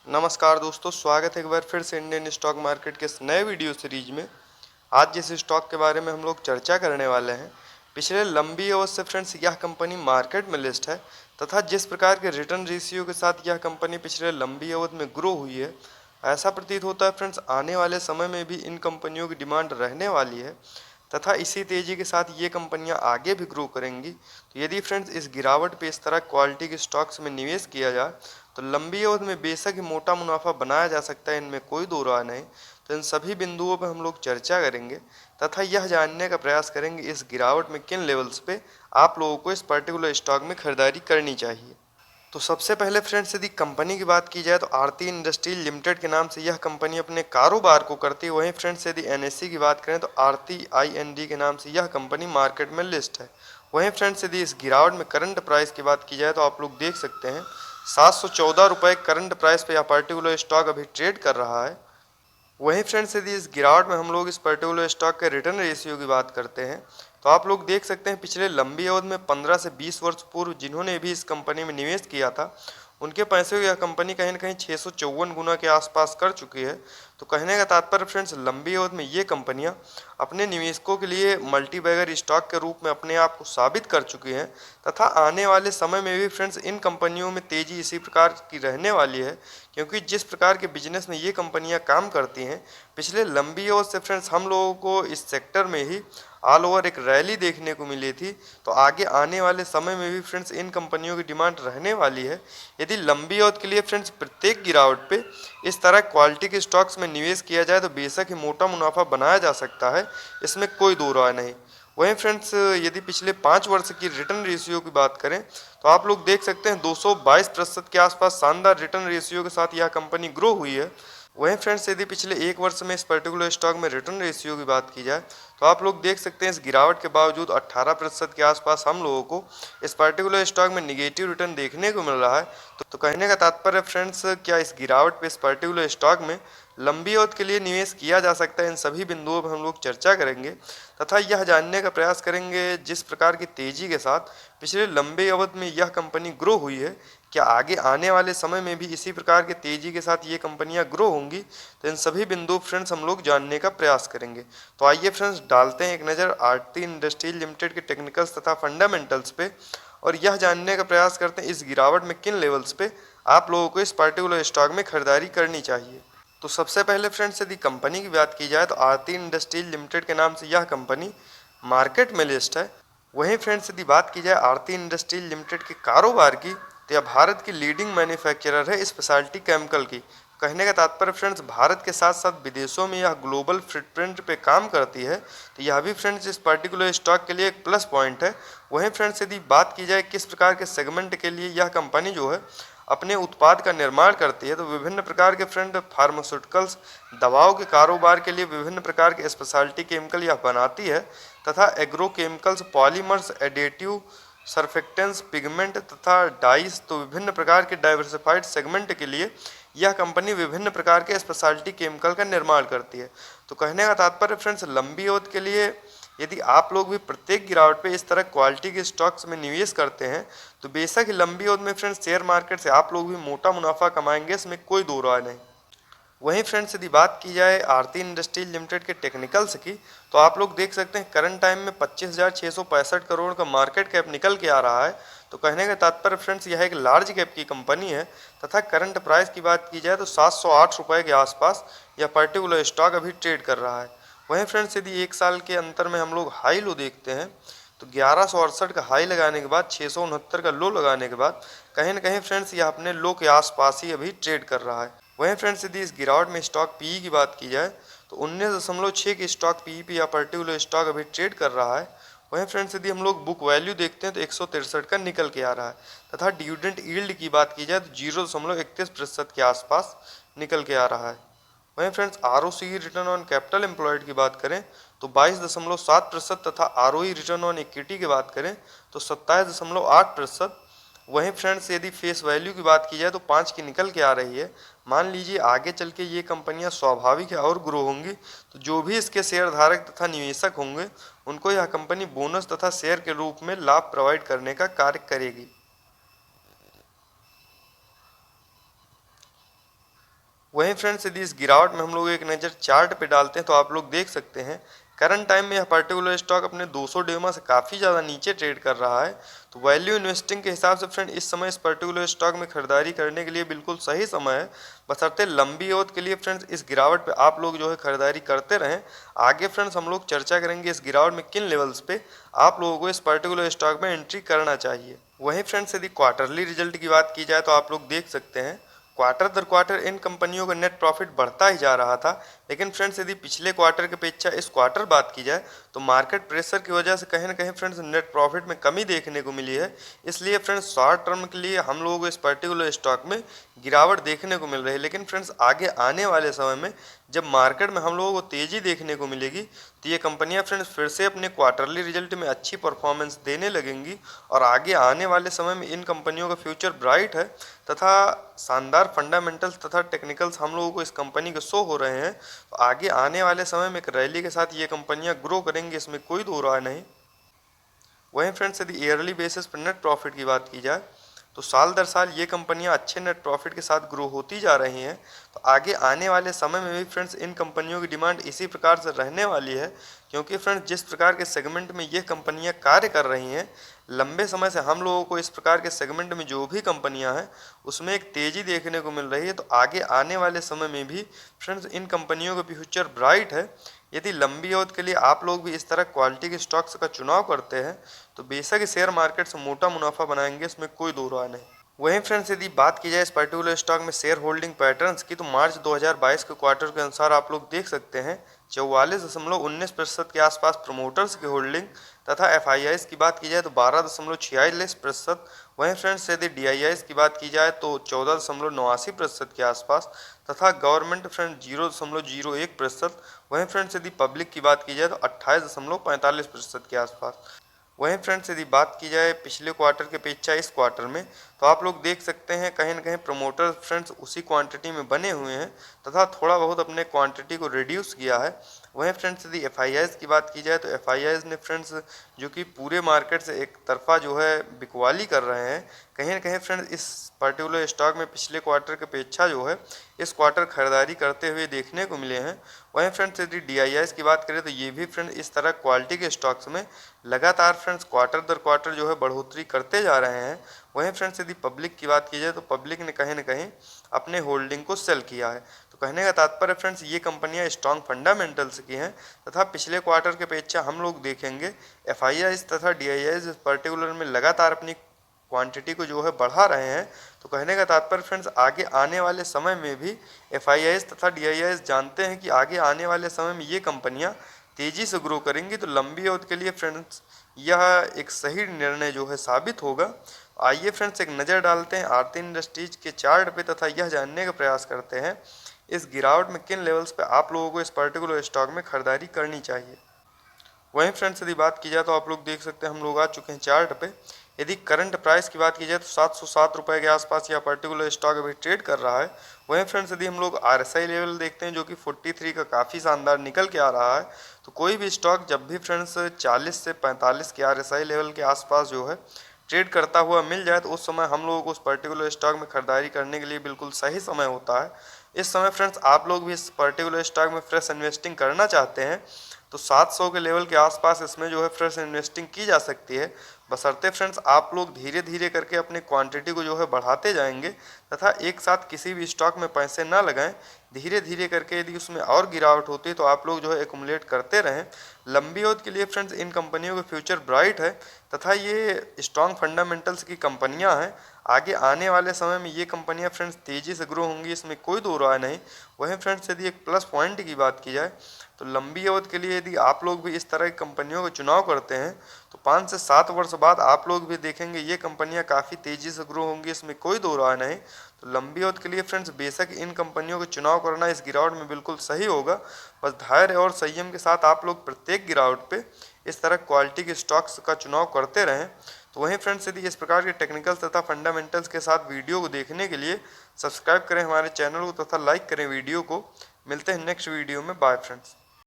नमस्कार दोस्तों, स्वागत है एक बार फिर से इंडियन स्टॉक मार्केट के इस नए वीडियो सीरीज में। आज जिस स्टॉक के बारे में हम लोग चर्चा करने वाले हैं, पिछले लंबी अवधि से फ्रेंड्स यह कंपनी मार्केट में लिस्ट है तथा जिस प्रकार के रिटर्न रेशियो के साथ यह कंपनी पिछले लंबी अवधि में ग्रो हुई है, ऐसा प्रतीत होता है फ्रेंड्स आने वाले समय में भी इन कंपनियों की डिमांड रहने वाली है तथा इसी तेजी के साथ ये कंपनियां आगे भी ग्रो करेंगी। तो यदि फ्रेंड्स इस गिरावट पे इस तरह क्वालिटी के स्टॉक्स में निवेश किया जाए तो लंबी अवधि में बेशक ही मोटा मुनाफा बनाया जा सकता है, इनमें कोई दो राय नहीं। तो इन सभी बिंदुओं पर हम लोग चर्चा करेंगे तथा यह जानने का प्रयास करेंगे इस गिरावट में किन लेवल्स पे आप लोगों को इस पर्टिकुलर स्टॉक में खरीदारी करनी चाहिए। तो सबसे पहले फ्रेंड्स यदि कंपनी की बात की जाए तो आरती इंडस्ट्रीज लिमिटेड के नाम से यह कंपनी अपने कारोबार को करती है। वहीं फ्रेंड्स यदि एनएससी की बात करें तो आरती आईएनडी के नाम से यह कंपनी मार्केट में लिस्ट है। वहीं फ्रेंड्स यदि इस गिरावट में करंट प्राइस की बात की जाए तो आप लोग देख सकते हैं 714 रुपये करंट प्राइस पे यह पर्टिकुलर स्टॉक अभी ट्रेड कर रहा है। वहीं फ्रेंड्स यदि इस गिरावट में हम लोग इस पर्टिकुलर स्टॉक के रिटर्न रेशियो की बात करते हैं तो आप लोग देख सकते हैं पिछले लंबी अवधि में 15 से 20 वर्ष पूर्व जिन्होंने भी इस कंपनी में निवेश किया था उनके पैसे को यह कंपनी कहीं ना कहीं 654 गुना के आसपास कर चुकी है। तो कहने का तात्पर्य फ्रेंड्स लंबी अवधि में ये कंपनियां अपने निवेशकों के लिए मल्टीबैगर स्टॉक के रूप में अपने आप को साबित कर चुकी हैं तथा आने वाले समय में भी फ्रेंड्स इन कंपनियों में तेजी इसी प्रकार की रहने वाली है, क्योंकि जिस प्रकार के बिजनेस में ये कंपनियां काम करती हैं पिछले लंबी अवधि से फ्रेंड्स हम लोगों को इस सेक्टर में ही ऑल ओवर एक रैली देखने को मिली थी। तो आगे आने वाले समय में भी फ्रेंड्स इन कंपनियों की डिमांड रहने वाली है। यदि लंबी अवधि के लिए फ्रेंड्स प्रत्येक गिरावट पे इस तरह क्वालिटी के स्टॉक्स में निवेश किया जाए तो बेशक ही मोटा मुनाफा बनाया जा सकता है, इसमें कोई दो राय नहीं। वहीं फ्रेंड्स यदि पिछले 5 वर्ष की रिटर्न रेशियो की बात करें तो आप लोग देख सकते हैं 222% के आसपास शानदार रिटर्न रेशियो के साथ यह कंपनी ग्रो हुई है। वहीं फ्रेंड्स यदि पिछले 1 वर्ष में इस पर्टिकुलर स्टॉक में रिटर्न रेशियो की बात की जाए तो आप लोग देख सकते हैं इस गिरावट के बावजूद 18% के आसपास हम लोगों को इस पर्टिकुलर स्टॉक में निगेटिव रिटर्न देखने को मिल रहा है। तो कहने का तात्पर्य फ्रेंड्स क्या इस गिरावट पे इस पर्टिकुलर स्टॉक में लंबी अवधि के लिए निवेश किया जा सकता है, इन सभी बिंदुओं पर हम लोग चर्चा करेंगे तथा यह जानने का प्रयास करेंगे जिस प्रकार की तेजी के साथ पिछले लंबे अवधि में यह कंपनी ग्रो हुई है, क्या आगे आने वाले समय में भी इसी प्रकार की तेजी के साथ ये कंपनियां ग्रो होंगी। तो इन सभी बिंदु फ्रेंड्स हम लोग जानने का प्रयास करेंगे। तो आइए फ्रेंड्स डालते हैं एक नज़र आरती इंडस्ट्रीज लिमिटेड के टेक्निकल्स तथा फंडामेंटल्स पे और यह जानने का प्रयास करते हैं इस गिरावट में किन लेवल्स पे आप लोगों को इस पर्टिकुलर स्टॉक में खरीदारी करनी चाहिए। तो सबसे पहले फ्रेंड्स यदि कंपनी की बात की जाए तो आरती इंडस्ट्रीज लिमिटेड के नाम से यह कंपनी मार्केट में लिस्ट है। वहीं फ्रेंड्स यदि बात की जाए आरती इंडस्ट्रीज लिमिटेड के कारोबार की तो यह भारत की लीडिंग मैन्युफैक्चरर है स्पेशलिटी केमिकल की। कहने का तात्पर्य फ्रेंड्स भारत के साथ साथ विदेशों में यह ग्लोबल फुटप्रिंट पे काम करती है। तो यह भी फ्रेंड्स इस पर्टिकुलर स्टॉक के लिए एक प्लस पॉइंट है। वहीं फ्रेंड्स यदि बात की जाए किस प्रकार के सेगमेंट के लिए यह कंपनी जो है अपने उत्पाद का निर्माण करती है तो विभिन्न प्रकार के फ्रेंड फार्मास्यूटिकल्स दवाओं के कारोबार के लिए विभिन्न प्रकार के स्पेशलिटी केमिकल यह बनाती है तथा agro chemicals polymers additive surfactants pigment तथा डाइस। तो विभिन्न प्रकार के डाइवर्सिफाइड सेगमेंट के लिए यह कंपनी विभिन्न प्रकार के स्पेशलिटी केमिकल का निर्माण करती है। तो कहने का तात्पर्य फ्रेंड्स लंबी अवधि के लिए यदि आप लोग भी प्रत्येक गिरावट पे इस तरह क्वालिटी के स्टॉक्स में निवेश करते हैं तो बेशक ही लंबी अवधि में फ्रेंड्स शेयर मार्केट से आप लोग भी मोटा मुनाफा कमाएंगे, इसमें कोई दो राय नहीं। वहीं फ्रेंड्स यदि बात की जाए आरती इंडस्ट्रीज लिमिटेड के टेक्निकल्स की तो आप लोग देख सकते हैं करंट टाइम में 25,665 करोड़ का मार्केट कैप निकल के आ रहा है। तो कहने का तात्पर्य फ्रेंड्स यह एक लार्ज कैप की कंपनी है तथा करंट प्राइस की बात की जाए तो 708 रुपये के आसपास यह पर्टिकुलर स्टॉक अभी ट्रेड कर रहा है। वहीं फ्रेंड्स यदि एक साल के अंतर में हम लोग हाई लो देखते हैं तो 1168 का हाई लगाने के बाद 669 का लो लगाने के बाद कहीं ना कहीं फ्रेंड्स यह अपने लो के आसपास ही अभी ट्रेड कर रहा है। वहीं फ्रेंड्स यदि इस गिरावट में स्टॉक पीई की बात की जाए तो 19.6 की स्टॉक पीई पे या पर्टिकुलर स्टॉक अभी ट्रेड कर रहा है। वहीं फ्रेंड्स यदि हम लोग बुक वैल्यू देखते हैं तो 163 का निकल के आ रहा है तथा डिविडेंड यील्ड की बात की जाए तो 0.31% के आसपास निकल के आ रहा है। वहीं friends ROC return on capital employed की बात करें तो 22.7% तथा आरओई रिटर्न ऑन इक्विटी की बात करें तो 27.8%। वहीं फ्रेंड्स यदि फेस वैल्यू की बात की जाए तो 5 की निकल के आ रही है। मान लीजिए आगे चल के ये कंपनियां स्वाभाविक है और ग्रो होंगी तो जो भी इसके शेयर धारक तथा निवेशक होंगे उनको यह कंपनी बोनस तथा शेयर के रूप में लाभ प्रोवाइड करने का कार्य करेगी। वहीं फ्रेंड्स यदि इस गिरावट में हम लोग एक नज़र चार्ट पे डालते हैं तो आप लोग देख सकते हैं करंट टाइम में यह पर्टिकुलर स्टॉक अपने 200 डेमा से काफ़ी ज़्यादा नीचे ट्रेड कर रहा है। तो वैल्यू इन्वेस्टिंग के हिसाब से फ्रेंड इस समय इस पर्टिकुलर स्टॉक में खरीदारी करने के लिए बिल्कुल सही समय है, बशर्ते लंबी अवधि के लिए फ्रेंड्स इस गिरावट पे आप लोग जो है खरीदारी करते रहें। आगे फ्रेंड्स हम लोग चर्चा करेंगे इस गिरावट में किन लेवल्स पे आप लोगों को इस पर्टिकुलर स्टॉक में एंट्री करना चाहिए। वहीं फ्रेंड्स यदि क्वार्टरली रिजल्ट की बात की जाए तो आप लोग देख सकते हैं क्वार्टर दर क्वार्टर इन कंपनियों का नेट प्रॉफिट बढ़ता ही जा रहा था। लेकिन फ्रेंड्स यदि पिछले क्वार्टर की अपेक्षा इस क्वार्टर बात की जाए तो मार्केट प्रेशर की वजह से कहीं ना कहीं फ्रेंड्स नेट प्रॉफिट में कमी देखने को मिली है। इसलिए फ्रेंड्स शॉर्ट टर्म के लिए हम लोगों को इस पर्टिकुलर स्टॉक में गिरावट देखने को मिल रही है। लेकिन फ्रेंड्स आगे आने वाले समय में जब मार्केट में हम लोगों को तेज़ी देखने को मिलेगी तो ये कंपनियां फ्रेंड्स फिर से अपने क्वार्टरली रिजल्ट में अच्छी परफॉर्मेंस देने लगेंगी और आगे आने वाले समय में इन कंपनियों का फ्यूचर ब्राइट है तथा शानदार फंडामेंटल्स तथा टेक्निकल्स हम लोगों को इस कंपनी के शो हो रहे हैं। तो आगे आने वाले समय में एक रैली के साथ ये कंपनियां ग्रो करेंगी, इसमें कोई दो राय नहीं। वहीं फ्रेंड्स यदि ईयरली बेसिस पर नेट प्रॉफिट की बात की जाए तो साल दर साल ये कंपनियां अच्छे नेट प्रॉफिट के साथ ग्रो होती जा रही हैं। तो आगे आने वाले समय में भी फ्रेंड्स इन कंपनियों की डिमांड इसी प्रकार से रहने वाली है, क्योंकि फ्रेंड्स जिस प्रकार के सेगमेंट में ये कंपनियां कार्य कर रही हैं लंबे समय से हम लोगों को इस प्रकार के सेगमेंट में जो भी कंपनियां हैं उसमें एक तेज़ी देखने को मिल रही है। तो आगे आने वाले समय में भी फ्रेंड्स इन कंपनियों का फ्यूचर ब्राइट है। यदि लंबी अवधि के लिए आप लोग भी इस तरह क्वालिटी के स्टॉक्स का चुनाव करते हैं तो बेशक शेयर मार्केट से मोटा मुनाफा बनाएंगे, इसमें कोई दो राय नहीं। वहीं फ्रेंड्स यदि बात की जाए इस पर्टिकुलर स्टॉक में शेयर होल्डिंग पैटर्न्स की तो मार्च 2022 के क्वार्टर के अनुसार आप लोग देख सकते हैं 44.19% के आसपास प्रमोटर्स की होल्डिंग तथा FIIs की बात की जाए तो 12.46%। वहीं फ्रेंड्स यदि DIIs की बात की जाए तो 14.89% के आसपास तथा गवर्नमेंट फ्रेंड 0.01%। वहीं फ्रेंड्स यदि पब्लिक की बात की जाए तो 28.45% के आसपास। वहीं फ्रेंड्स यदि बात की जाए पिछले क्वार्टर के अपेक्षा इस क्वार्टर में तो आप लोग देख सकते हैं कहीं ना कहीं प्रमोटर फ्रेंड्स उसी क्वांटिटी में बने हुए हैं तथा थोड़ा बहुत अपने क्वांटिटी को रिड्यूस किया है। वहीं फ्रेंड्स यदि FIIs की बात की जाए तो FIIs ने फ्रेंड्स जो कि पूरे मार्केट से एक तरफा जो है बिकवाली कर रहे हैं, कहीं ना कहीं फ्रेंड्स इस पर्टिकुलर स्टॉक में पिछले क्वार्टर की अपेक्षा जो है इस क्वार्टर खरीदारी करते हुए देखने को मिले हैं। वहीं फ्रेंड्स यदि DIIs की बात करें तो ये भी फ्रेंड इस तरह क्वालिटी के स्टॉक्स में लगातार फ्रेंड्स क्वार्टर दर क्वार्टर जो है बढ़ोतरी करते जा रहे हैं। वहीं फ्रेंड्स यदि पब्लिक की बात की जाए तो पब्लिक ने कहीं ना कहीं अपने होल्डिंग को सेल किया है। तो कहने का तात्पर्य फ्रेंड्स ये कंपनियां स्ट्रॉन्ग फंडामेंटल्स की हैं तथा पिछले क्वार्टर के अपेक्षा हम लोग देखेंगे FIIs तथा DIIs पर्टिकुलर में लगातार अपनी क्वांटिटी को जो है बढ़ा रहे हैं। तो कहने का तात्पर्य फ्रेंड्स आगे आने वाले समय में भी FIIs तथा DIIs जानते हैं कि आगे आने वाले समय में ये कंपनियां तेज़ी से ग्रो करेंगी। तो लंबी अवधि के लिए फ्रेंड्स यह एक सही निर्णय जो है साबित होगा। आइए फ्रेंड्स एक नज़र डालते हैं आरती इंडस्ट्रीज के चार्ट पे तथा यह जानने का प्रयास करते हैं इस गिरावट में किन लेवल्स पे आप लोगों को इस पर्टिकुलर स्टॉक में खरीदारी करनी चाहिए। वहीं फ्रेंड्स यदि बात की जाए तो आप लोग देख सकते हैं हम लोग आ चुके हैं चार्ट पे। यदि करंट प्राइस की बात की जाए तो 707 रुपये के आसपास यह पर्टिकुलर स्टॉक अभी ट्रेड कर रहा है। वहीं फ्रेंड्स यदि हम लोग RSI लेवल देखते हैं जो कि 43 का काफ़ी शानदार निकल के आ रहा है, तो कोई भी स्टॉक जब भी फ्रेंड्स 40 से 45 के RSI लेवल के आसपास जो है ट्रेड करता हुआ मिल जाए तो उस समय हम लोगों को उस पर्टिकुलर स्टॉक में खरीदारी करने के लिए बिल्कुल सही समय होता है। इस समय फ्रेंड्स आप लोग भी इस पर्टिकुलर स्टॉक में फ्रेश इन्वेस्टिंग करना चाहते हैं तो 700 के लेवल के आसपास इसमें जो है फ्रेश इन्वेस्टिंग की जा सकती है, बशर्ते फ्रेंड्स आप लोग धीरे धीरे करके अपने क्वांटिटी को जो है बढ़ाते जाएंगे तथा एक साथ किसी भी स्टॉक में पैसे ना लगाएं। धीरे धीरे करके यदि उसमें और गिरावट होती है तो आप लोग जो है एक्युमुलेट करते रहें। लंबी अवधि के लिए फ्रेंड्स इन कंपनियों का फ्यूचर ब्राइट है तथा ये स्ट्रॉन्ग फंडामेंटल्स की कंपनियां हैं। आगे आने वाले समय में ये कंपनियां फ्रेंड्स तेज़ी से ग्रो होंगी, इसमें कोई दो राय नहीं। वहीं फ्रेंड्स यदि एक प्लस पॉइंट की बात की जाए तो लंबी अवधि के लिए यदि आप लोग भी इस तरह की कंपनियों का चुनाव करते हैं तो 5 से 7 वर्ष बाद आप लोग भी देखेंगे ये कंपनियां काफ़ी तेज़ी से ग्रो होंगी, इसमें कोई दो राय नहीं। तो लंबी अवधि के लिए फ्रेंड्स बेशक इन कंपनियों का चुनाव करना इस गिरावट में बिल्कुल सही होगा। बस धैर्य और संयम के साथ आप लोग प्रत्येक गिरावट पे इस तरह क्वालिटी के स्टॉक्स का चुनाव करते रहें। तो वहीं फ्रेंड्स यदि इस प्रकार के टेक्निकल्स तथा फंडामेंटल्स के साथ वीडियो को देखने के लिए सब्सक्राइब करें हमारे चैनल को तथा लाइक करें वीडियो को। मिलते हैं नेक्स्ट वीडियो में। Bye friends.